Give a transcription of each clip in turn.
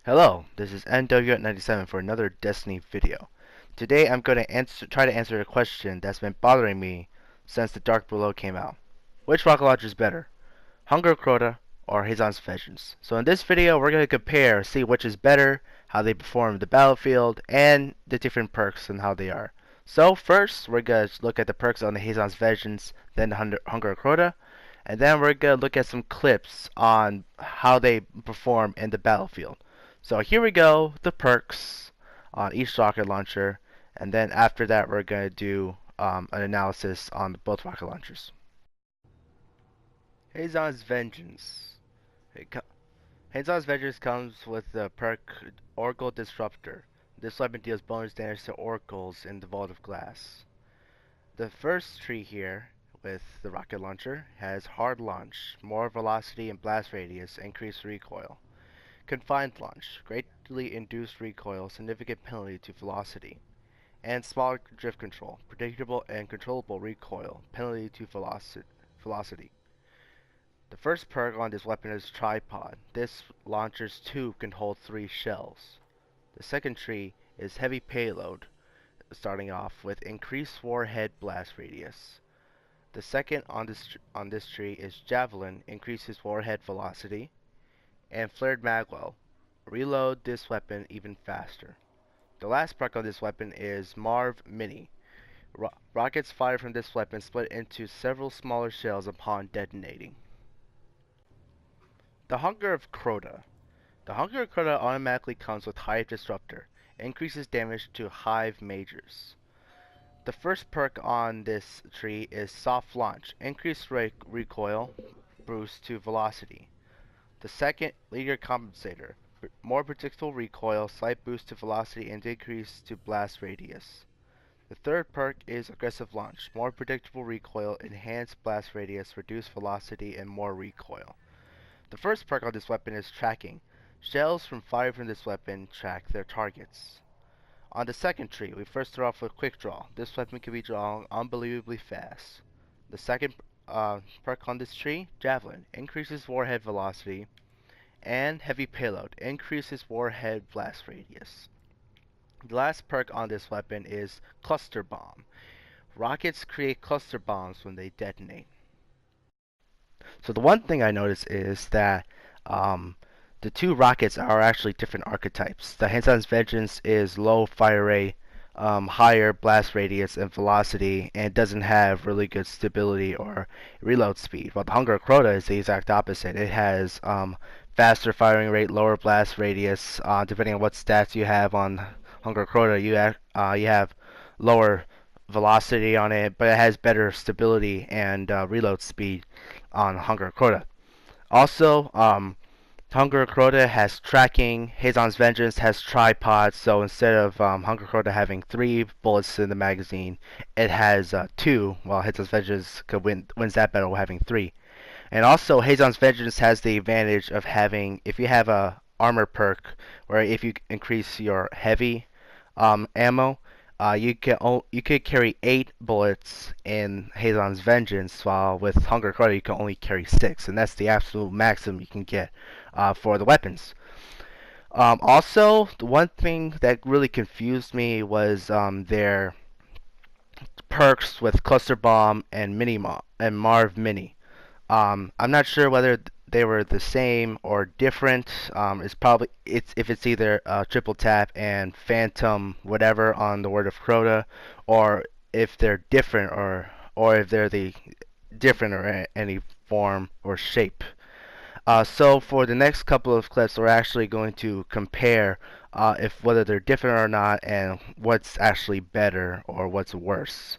Hello, this is NW97 for another Destiny video. Today I'm going to try to answer a question that's been bothering me since the Dark Below came out. Which rocket launcher is better, Hunger of Crota or Hezen Vengeance? So in this video we're going to compare, see which is better, how they perform in the battlefield, and the different perks and how they are. So first we're going to look at the perks on the Hezen Vengeance, then the Hunger of Crota, and then we're going to look at some clips on how they perform in the battlefield. So here we go, the perks on each rocket launcher, and then after that we're going to do an analysis on both rocket launchers. Hezen's Vengeance. Hezen's Vengeance comes with the perk Oracle Disruptor. This weapon deals bonus damage to oracles in the Vault of Glass. The first tree here with the rocket launcher has hard launch, more velocity and blast radius, increased recoil. Confined launch, greatly induced recoil, significant penalty to velocity. And small drift control, predictable and controllable recoil, penalty to velocity. The first perk on this weapon is Tripod. This launcher's tube can hold 3 shells. The second tree is Heavy Payload, starting off with increased warhead blast radius. The second on this tree is Javelin, increases warhead velocity. And Flared Magwell, reload this weapon even faster. The last perk on this weapon is Marv Mini. Rockets fired from this weapon split into several smaller shells upon detonating. The Hunger of Crota. The Hunger of Crota automatically comes with Hive Disruptor, increases damage to Hive Majors. The first perk on this tree is Soft Launch, increased recoil, boost to velocity. The second, Leader Compensator, more predictable recoil, slight boost to velocity, and decrease to blast radius. The third perk is Aggressive Launch, more predictable recoil, enhanced blast radius, reduced velocity, and more recoil. The first perk on this weapon is Tracking. Shells fired from this weapon track their targets. On the second tree, we first start off with Quick Draw. This weapon can be drawn unbelievably fast. The second perk on this tree, Javelin, increases warhead velocity, and Heavy Payload, increases warhead blast radius. The last perk on this weapon is Cluster Bomb. Rockets create cluster bombs when they detonate. So the one thing I noticed is that the two rockets are actually different archetypes. The Hezen's Vengeance is low fire rate, higher blast radius and velocity, and doesn't have really good stability or reload speed. While the Hunger of Crota is the exact opposite. It has faster firing rate, lower blast radius. Depending on what stats you have on Hunger of Crota, you have lower velocity on it, but it has better stability and reload speed on Hunger of Crota. Also, Hunger of Crota has tracking, Hezen's Vengeance has tripod, so instead of Hunger of Crota having 3 bullets in the magazine, it has 2, while Hezen's Vengeance wins that battle having 3. And also, Hezen's Vengeance has the advantage of having, if you have a armor perk, where if you increase your heavy ammo, you could carry 8 bullets in Hezen's Vengeance, while with Hunger of Crota you can only carry 6, and that's the absolute maximum you can get for the weapons. Also, the one thing that really confused me was their perks with Cluster Bomb and Marv Mini. I'm not sure whether they were the same or different. If it's either triple tap and phantom whatever on the Word of Crota, or if they're different, or if they're the different or any form or shape. So for the next couple of clips, we're actually going to compare whether they're different or not, and what's actually better or what's worse.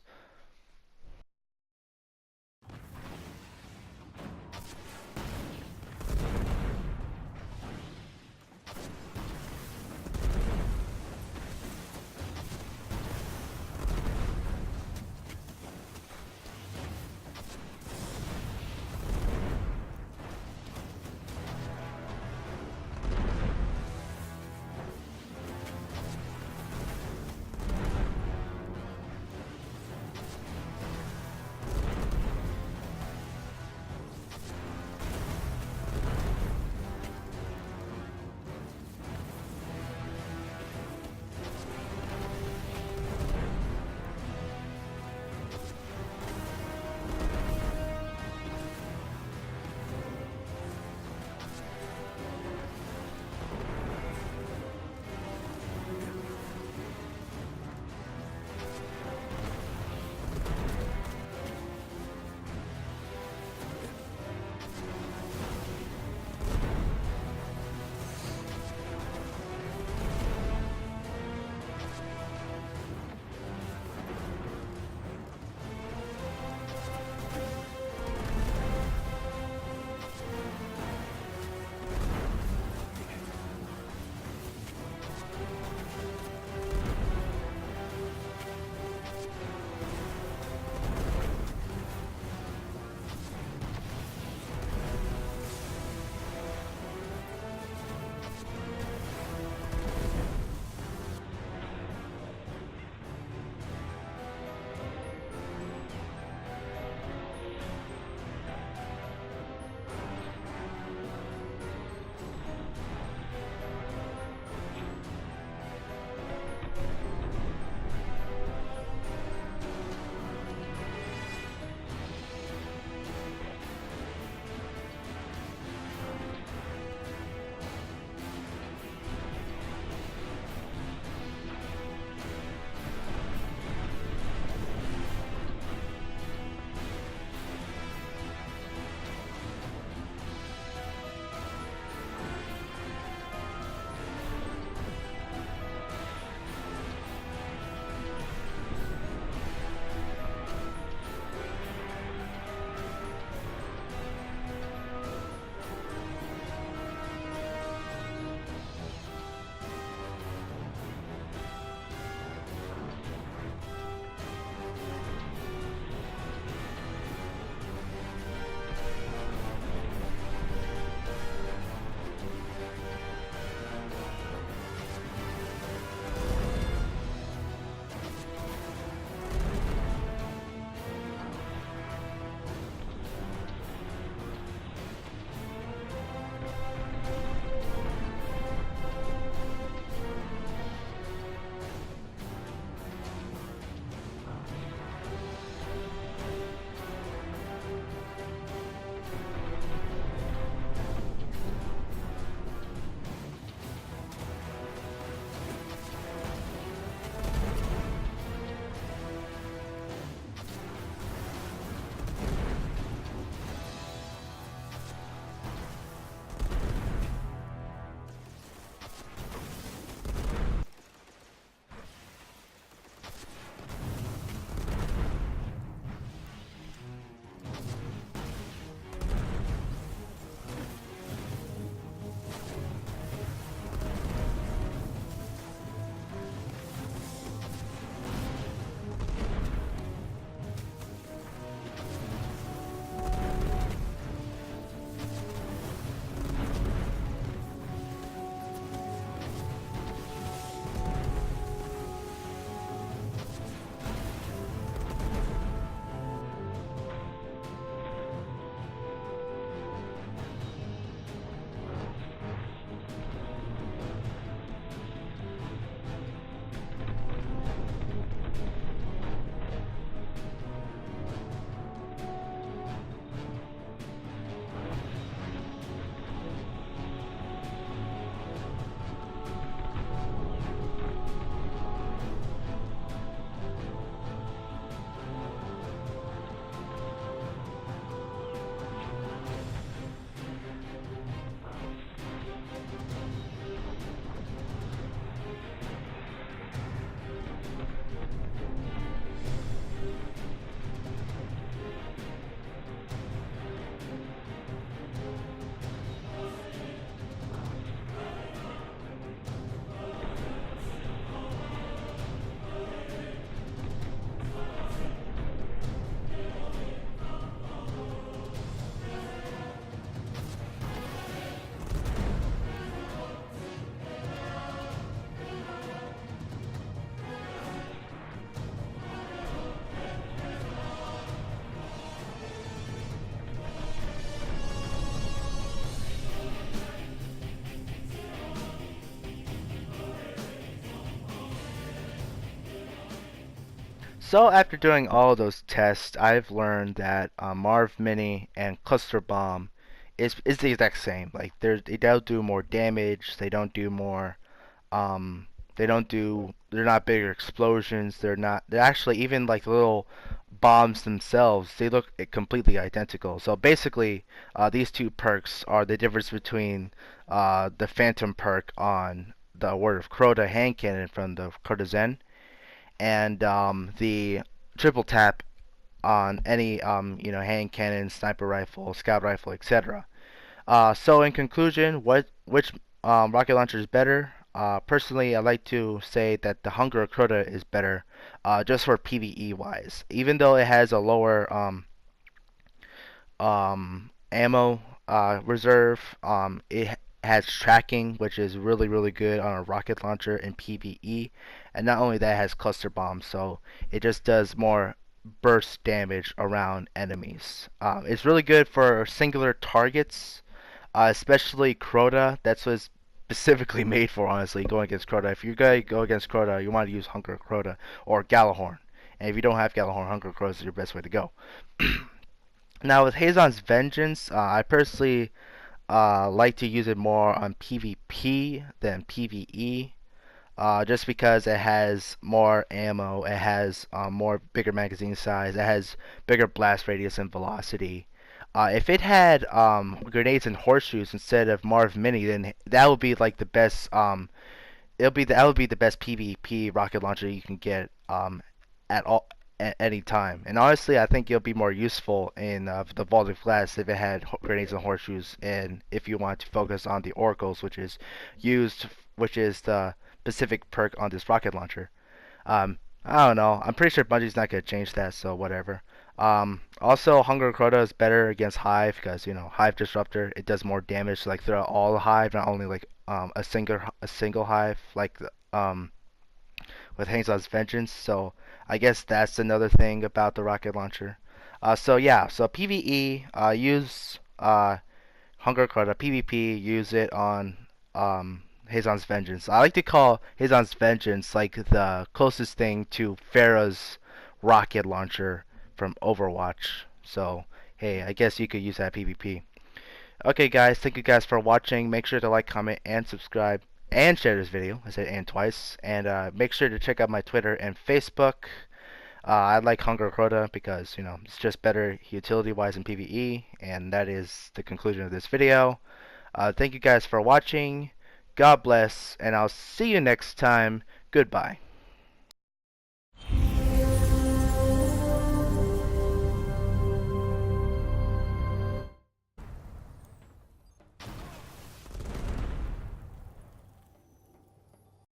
So after doing all those tests, I've learned that Marv Mini and Cluster Bomb is the exact same. Like they don't do more damage. They don't do more. Um, they don't do. They're not bigger explosions. They're not. They're actually even like the little bombs themselves. They look completely identical. So basically, these two perks are the difference between the Phantom perk on the Word of Crota hand cannon from the Crota Zen and the triple tap on any hand cannon, sniper rifle, scout rifle, etc. So in conclusion, which rocket launcher is better? Personally, I like to say that the Hunger of Crota is better, just for PvE wise. Even though it has a lower ammo reserve. It has tracking, which is really good on a rocket launcher in PvE, and not only that, it has cluster bombs, so it just does more burst damage around enemies. It's really good for singular targets, especially Crota. That's what it's specifically made for, honestly, going against Crota. If you're going to go against Crota, you want to use Hunger Crota or Galahorn. And if you don't have Galahorn, Hunger Crota is your best way to go. Now with Hezen's Vengeance, I personally like to use it more on PvP than PvE, just because it has more ammo, it has more bigger magazine size, it has bigger blast radius and velocity. If it had grenades and horseshoes instead of Marv Mini, then that would be like the best. That would be the best PvP rocket launcher you can get at all at any time. And honestly, I think it'll be more useful in the Vault of Glass if it had grenades and horseshoes, and if you want to focus on the oracles, which is the specific perk on this rocket launcher. I don't know. I'm pretty sure Bungie's not gonna change that, so whatever. Also, Hunger Crota is better against Hive because Hive Disruptor, it does more damage like throughout all the Hive, not only like a single Hive like with Hezen's Vengeance. So I guess that's another thing about the rocket launcher. So yeah, so PvE, use Hunger Crota. PvP, use it on Hezen's Vengeance. I like to call Hezen's Vengeance like the closest thing to Pharah's rocket launcher from Overwatch. So hey, I guess you could use that PvP. Okay guys, thank you guys for watching. Make sure to like, comment, and subscribe, and share this video. I said and twice. And make sure to check out my Twitter and Facebook. I like Hunger Crota because, it's just better utility-wise in PvE. And that is the conclusion of this video. Thank you guys for watching. God bless, and I'll see you next time. Goodbye.